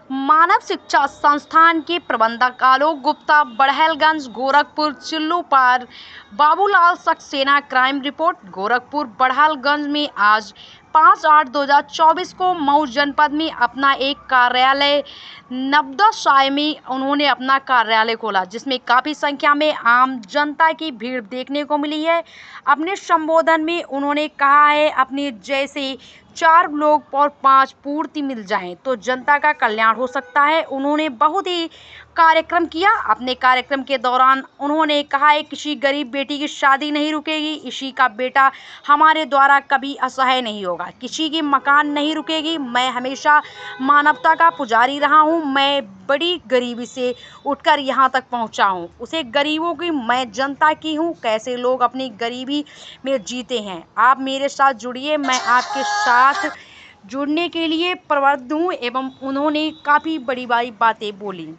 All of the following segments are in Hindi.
मानव शिक्षा संस्थान के प्रबंधक Alok Gupta, Barhalganj, Gorakhpur, Chillupar Babulal Saxena. Crime report. Gorakhpur Barhalganj में आज 5/8/2024 को मऊ जनपद में अपना एक कार्यालय नवदसाय में उन्होंने अपना कार्यालय खोला, जिसमें काफ़ी संख्या में आम जनता की भीड़ देखने को मिली है। अपने संबोधन में उन्होंने कहा है, अपने जैसे 4 लोग और 5 पूर्ति मिल जाएं तो जनता का कल्याण हो सकता है। उन्होंने बहुत ही कार्यक्रम किया। अपने कार्यक्रम के दौरान उन्होंने कहा है, किसी गरीब बेटी की शादी नहीं रुकेगी, किसी का बेटा हमारे द्वारा कभी असहाय नहीं होगा, किसी की मकान नहीं रुकेगी। मैं हमेशा मानवता का पुजारी रहा हूँ। मैं बड़ी गरीबी से उठकर यहाँ तक पहुँचा हूँ। उसे गरीबों की, मैं जनता की हूँ, कैसे लोग अपनी गरीबी में जीते हैं। आप मेरे साथ जुड़िए, मैं आपके साथ जुड़ने के लिए प्रवृत्त हूँ। एवं उन्होंने काफ़ी बड़ी बड़ी बातें बोली।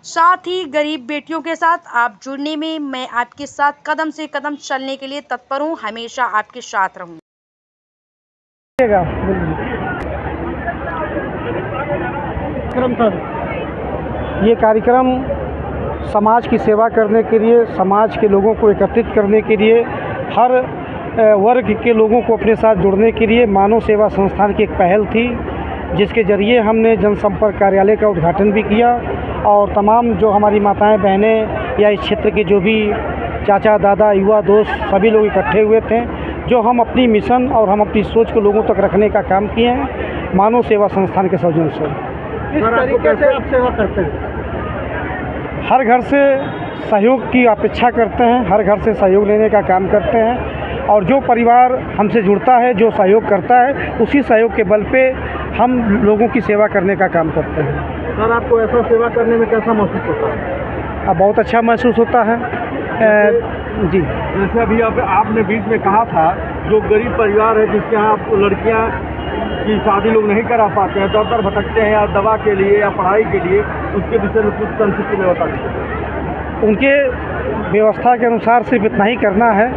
साथ ही गरीब बेटियों के साथ आप जुड़ने में मैं आपके साथ कदम से कदम चलने के लिए तत्पर हूँ, हमेशा आपके साथ रहूँ। ये कार्यक्रम समाज की सेवा करने के लिए, समाज के लोगों को एकत्रित करने के लिए, हर वर्ग के लोगों को अपने साथ जुड़ने के लिए मानव सेवा संस्थान की एक पहल थी, जिसके ज़रिए हमने जनसंपर्क कार्यालय का उद्घाटन भी किया और तमाम जो हमारी माताएं बहनें या इस क्षेत्र के जो भी चाचा दादा युवा दोस्त सभी लोग इकट्ठे हुए थे, जो हम अपनी मिशन और हम अपनी सोच को लोगों तक रखने का काम किए हैं मानव सेवा संस्थान के सौजन्य से। किस तरीके से आप सेवा करते हैं? हर घर से सहयोग की अपेक्षा करते हैं, हर घर से सहयोग लेने का काम करते हैं और जो परिवार हमसे जुड़ता है, जो सहयोग करता है, उसी सहयोग के बल पे हम लोगों की सेवा करने का काम करते हैं। सर, आपको ऐसा सेवा करने में कैसा महसूस होता है? बहुत अच्छा महसूस होता है जी। जैसे अभी आपने बीच में कहा था, जो गरीब परिवार है जिसके यहाँ लड़कियाँ की शादी लोग नहीं करा पाते हैं, दर दर भटकते हैं या दवा के लिए या पढ़ाई के लिए, उसके विषय में कुछ संक्षिप्त में बता दीजिए। उनके व्यवस्था के अनुसार सिर्फ इतना ही करना है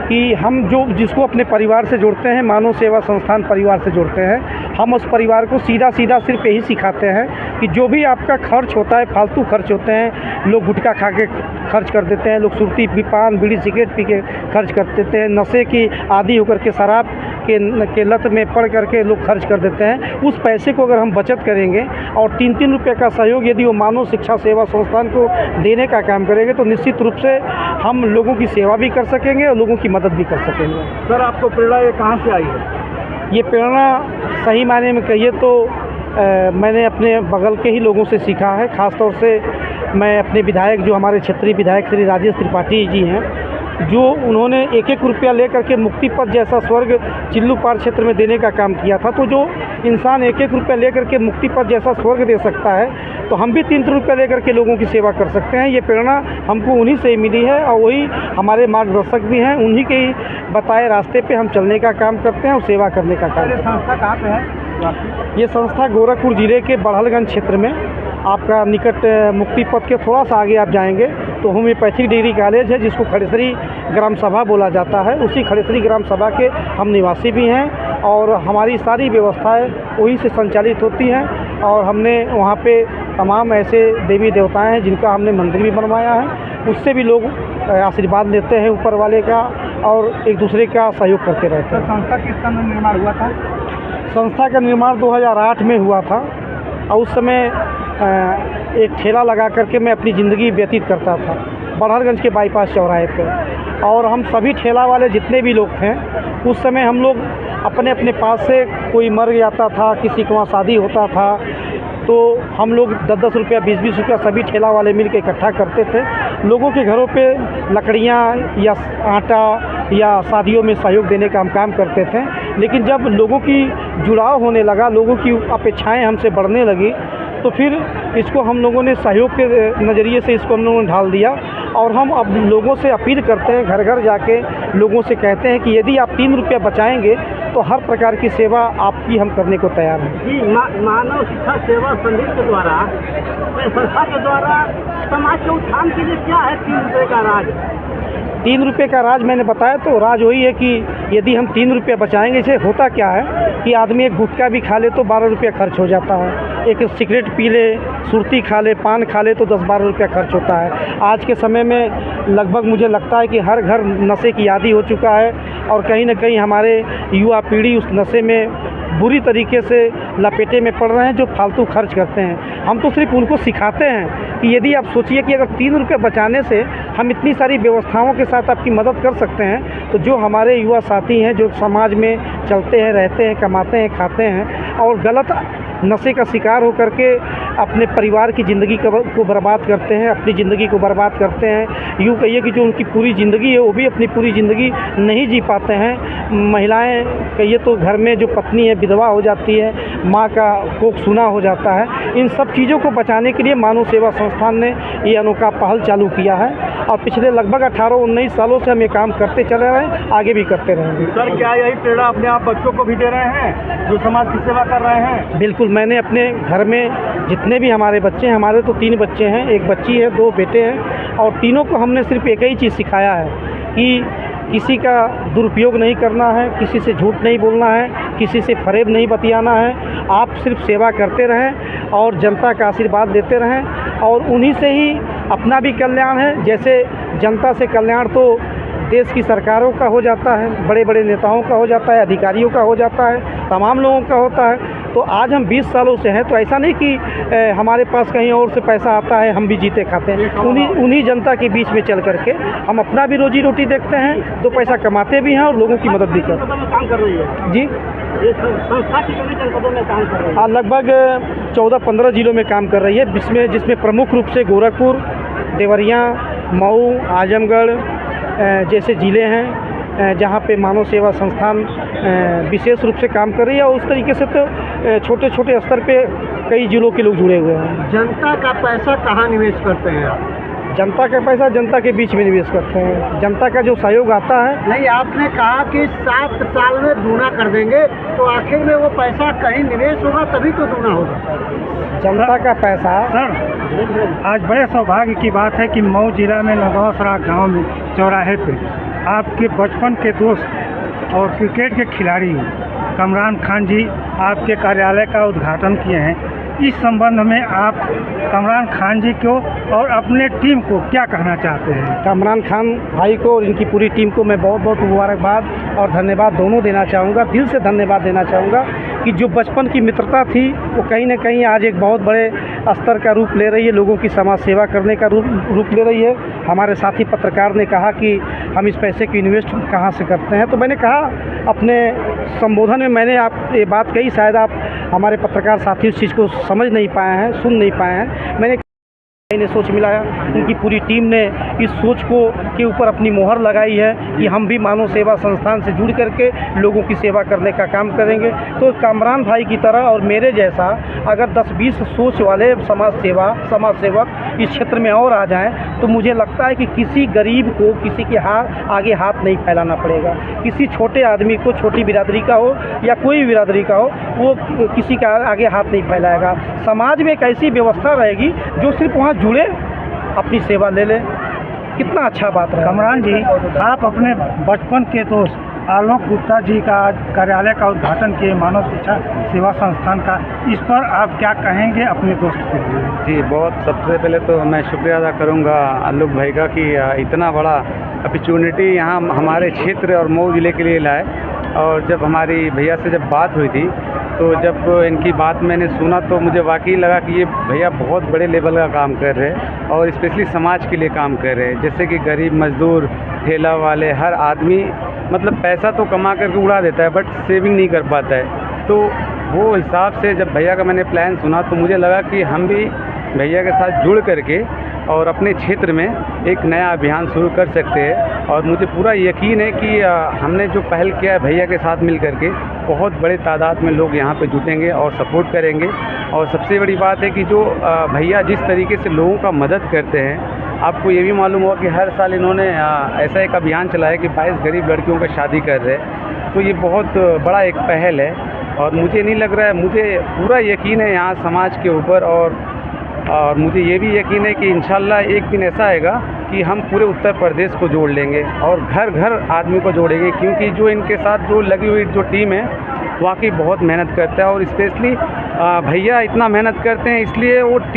कि हम जिसको अपने परिवार से जोड़ते हैं, मानव सेवा संस्थान परिवार से जोड़ते हैं, हम उस परिवार को सीधा सिर्फ यही सिखाते हैं कि जो भी आपका खर्च होता है, फालतू खर्च होते हैं, लोग गुटखा खा के खर्च कर देते हैं, लोग सुर्ती पान बीड़ी सिगरेट पी के खर्च कर देते हैं, नशे की आदी होकर के शराब के लत में पड़ करके लोग खर्च कर देते हैं। उस पैसे को अगर हम बचत करेंगे और 3-3 रुपये का सहयोग यदि वो मानव शिक्षा सेवा संस्थान को देने का काम करेंगे तो निश्चित रूप से हम लोगों की सेवा भी कर सकेंगे और लोगों की मदद भी कर सकेंगे। सर, आपको प्रेरणा ये कहाँ से आई है? ये प्रेरणा सही मायने में कहिए तो मैंने अपने बगल के ही लोगों से सीखा है। ख़ास तौर से मैं अपने विधायक, जो हमारे क्षेत्रीय विधायक श्री राजेश त्रिपाठी जी हैं, जो उन्होंने 1-1 रुपया लेकर के मुक्ति पथ जैसा स्वर्ग चिल्लू पार क्षेत्र में देने का काम किया था। तो जो इंसान 1-1 रुपया लेकर के मुक्ति पथ जैसा स्वर्ग दे सकता है, तो हम भी 3 रुपया लेकर के लोगों की सेवा कर सकते हैं। ये प्रेरणा हमको उन्हीं से ही मिली है और वही हमारे मार्गदर्शक भी हैं। उन्हीं के ही बताए रास्ते पे हम चलने का काम करते हैं और सेवा करने का काम। ये संस्था कहाँ पे है? ये संस्था गोरखपुर जिले के बड़हलगंज क्षेत्र में, आपका निकट मुक्ति पथ के थोड़ा सा आगे आप जाएंगे तो होम्योपैथिक डिग्री कॉलेज है, जिसको खड़ेसरी ग्राम सभा बोला जाता है। उसी खड़ेसरी ग्राम सभा के हम निवासी भी हैं और हमारी सारी व्यवस्थाएं वहीं से संचालित होती हैं और हमने वहाँ पे तमाम ऐसे देवी देवताएं हैं जिनका हमने मंदिर भी बनवाया है। उससे भी लोग आशीर्वाद लेते हैं ऊपर वाले का और एक दूसरे का सहयोग करते रहते हैं। संस्था किस साल में निर्माण हुआ था? संस्था का निर्माण 2008 में हुआ था और उस समय एक ठेला लगा करके मैं अपनी ज़िंदगी व्यतीत करता था बड़हलगंज के बाईपास चौराहे पे। और हम सभी ठेला वाले जितने भी लोग थे, उस समय हम लोग अपने अपने पास से, कोई मर जाता था, किसी को वहाँ शादी होता था, तो हम लोग 10-10 रुपया 20-20 रुपया सभी ठेला वाले मिल के इकट्ठा करते थे। लोगों के घरों पे लकड़ियाँ या आटा या शादियों में सहयोग देने का हम काम करते थे। लेकिन जब लोगों की जुड़ाव होने लगा, लोगों की अपेक्षाएं हमसे बढ़ने लगी, तो फिर इसको हम लोगों ने सहयोग के नज़रिए से इसको हम लोगों ने ढाल दिया और हम अब लोगों से अपील करते हैं, घर घर जाके लोगों से कहते हैं कि यदि आप 3 रुपया बचाएंगे तो हर प्रकार की सेवा आपकी हम करने को तैयार हैं। जी, मानव शिक्षा सेवा संधि के द्वारा, संस्था के द्वारा समाज के उत्थान के लिए क्या है 3 रुपये का राज? ₹3 का राज मैंने बताया, तो राज वही है कि यदि हम ₹3 बचाएंगे, इसे होता क्या है कि आदमी एक गुटखा भी खा ले तो ₹12 खर्च हो जाता है, एक सिगरेट पी ले, सुर्ती खा ले, पान खा ले तो ₹10-12 खर्च होता है। आज के समय में लगभग मुझे लगता है कि हर घर नशे की आदी हो चुका है और कहीं न कहीं हमारे युवा पीढ़ी उस नशे में बुरी तरीके से लपेटे में पड़ रहे हैं, जो फालतू खर्च करते हैं। हम तो सिर्फ उनको सिखाते हैं कि यदि आप सोचिए कि अगर ₹3 बचाने से हम इतनी सारी व्यवस्थाओं के साथ आपकी मदद कर सकते हैं, तो जो हमारे युवा साथी हैं, जो समाज में चलते हैं, रहते हैं, कमाते हैं, खाते हैं और गलत नशे का शिकार हो करके अपने परिवार की ज़िंदगी को बर्बाद करते हैं, अपनी ज़िंदगी को बर्बाद करते हैं। यूँ कहिए कि जो उनकी पूरी ज़िंदगी है वो भी अपनी पूरी ज़िंदगी नहीं जी पाते हैं। महिलाएं कहिए तो घर में जो पत्नी है विधवा हो जाती है, माँ का कोख सूना हो जाता है। इन सब चीज़ों को बचाने के लिए मानव सेवा संस्थान ने ये अनोखा पहल चालू किया है और पिछले लगभग 18-19 सालों से हम ये काम करते चले रहे हैं, आगे भी करते रहेंगे। सर, क्या यही प्रेरणा अपने आप बच्चों को भी दे रहे हैं जो समाज की सेवा कर रहे हैं? बिल्कुल, मैंने अपने घर में जितने भी हमारे बच्चे हैं, हमारे तो 3 बच्चे हैं, 1 बच्ची है, 2 बेटे हैं और तीनों को हमने सिर्फ एक ही चीज़ सिखाया है कि किसी का दुरुपयोग नहीं करना है, किसी से झूठ नहीं बोलना है, किसी से फरेब नहीं बतियाना है। आप सिर्फ सेवा करते रहें और जनता का आशीर्वाद देते रहें और उन्हीं से ही अपना भी कल्याण है। जैसे जनता से कल्याण तो देश की सरकारों का हो जाता है, बड़े बड़े नेताओं का हो जाता है, अधिकारियों का हो जाता है, तमाम लोगों का होता है। तो आज हम 20 सालों से हैं, तो ऐसा नहीं कि हमारे पास कहीं और से पैसा आता है हम भी जीते खाते हैं। उन्हीं जनता के बीच में चल करके हम अपना भी रोजी रोटी देखते हैं, 2 पैसा कमाते भी हैं और लोगों की मदद भी करते हैं। काम कर रही है जी, ये संस्था कितने जनपदों में काम कर रही है? लगभग 14-15 जिलों में काम कर रही है, जिसमें प्रमुख रूप से गोरखपुर, देवरिया, मऊ, आजमगढ़ जैसे ज़िले हैं जहाँ पे मानव सेवा संस्थान विशेष रूप से काम कर रही है। और उस तरीके से तो छोटे छोटे स्तर पे कई जिलों के लोग जुड़े हुए हैं। जनता का पैसा कहाँ निवेश करते हैं आप? जनता का पैसा जनता के बीच में निवेश करते हैं। जनता का जो सहयोग आता है, नहीं, आपने कहा कि 7 साल में दूना कर देंगे, तो आखिर में वो पैसा कहीं निवेश होगा तभी तो दूना होगा। जनता का पैसा। सर, आज बड़े सौभाग्य की बात है कि मऊ जिला में नगौसरा गांव में चौराहे पे आपके बचपन के दोस्त और क्रिकेट के खिलाड़ी कमरान खान जी आपके कार्यालय का उद्घाटन किए हैं। इस संबंध में आप कमरान खान जी को और अपने टीम को क्या कहना चाहते हैं? कमरान खान भाई को और इनकी पूरी टीम को मैं बहुत बहुत मुबारकबाद और धन्यवाद दोनों देना चाहूँगा। दिल से धन्यवाद देना चाहूँगा कि जो बचपन की मित्रता थी वो कहीं ना कहीं आज एक बहुत बड़े स्तर का रूप ले रही है, लोगों की समाज सेवा करने का रूप ले रही है। हमारे साथी पत्रकार ने कहा कि हम इस पैसे की इन्वेस्ट कहाँ से करते हैं, तो मैंने कहा अपने संबोधन में, मैंने आप ये बात कही, शायद आप हमारे पत्रकार साथी उस चीज़ को समझ नहीं पाए हैं, सुन नहीं पाए हैं। मैंने ने सोच मिलाया, उनकी पूरी टीम ने इस सोच को के ऊपर अपनी मोहर लगाई है कि हम भी मानव सेवा संस्थान से जुड़ करके लोगों की सेवा करने का काम करेंगे। तो कामरान भाई की तरह और मेरे जैसा अगर 10-20 सोच वाले समाज सेवक इस क्षेत्र में और आ जाएं, तो मुझे लगता है कि किसी गरीब को किसी के आगे हाथ नहीं फैलाना पड़ेगा। किसी छोटे आदमी को, छोटी बिरादरी का हो या कोई बिरादरी का हो, वो किसी का आगे हाथ नहीं फैलाएगा। समाज में एक ऐसी व्यवस्था रहेगी जो सिर्फ वहाँ जुड़े, अपनी सेवा ले ले। कितना अच्छा बात है। कमरान जी, आप अपने बचपन के दोस्त आलोक गुप्ता जी का कार्यालय का उद्घाटन किए मानव शिक्षा सेवा संस्थान का, इस पर आप क्या कहेंगे अपने दोस्त के लिए? जी, बहुत सबसे पहले तो मैं शुक्रिया अदा करूंगा आलोक भाई का कि इतना बड़ा अपॉर्चुनिटी यहाँ हमारे क्षेत्र और मऊ जिले के लिए लाए। और जब हमारी भैया से जब बात हुई थी, तो जब इनकी बात मैंने सुना तो मुझे वाकई लगा कि ये भैया बहुत बड़े लेवल का काम कर रहे हैं और स्पेशली समाज के लिए काम कर रहे हैं। जैसे कि गरीब मजदूर, ठेला वाले, हर आदमी मतलब पैसा तो कमा करके उड़ा देता है बट सेविंग नहीं कर पाता है। तो वो हिसाब से जब भैया का मैंने प्लान सुना तो मुझे लगा कि हम भी भैया के साथ जुड़ करके और अपने क्षेत्र में एक नया अभियान शुरू कर सकते हैं। और मुझे पूरा यकीन है कि हमने जो पहल किया है भैया के साथ मिल करके, बहुत बड़े तादाद में लोग यहाँ पे जुटेंगे और सपोर्ट करेंगे। और सबसे बड़ी बात है कि जो भैया जिस तरीके से लोगों का मदद करते हैं, आपको ये भी मालूम होगा कि हर साल इन्होंने ऐसा एक अभियान चलाया कि 22 गरीब लड़कियों का शादी कर रहे हैं। तो ये बहुत बड़ा एक पहल है और मुझे नहीं लग रहा है, मुझे पूरा यकीन है यहाँ समाज के ऊपर। और मुझे ये भी यकीन है कि इंशाल्लाह एक दिन ऐसा आएगा कि हम पूरे उत्तर प्रदेश को जोड़ लेंगे और घर घर आदमी को जोड़ेंगे, क्योंकि जो इनके साथ जो लगी हुई जो टीम है वाकई बहुत मेहनत करता है। और स्पेशली भैया इतना मेहनत करते हैं, इसलिए वो टीम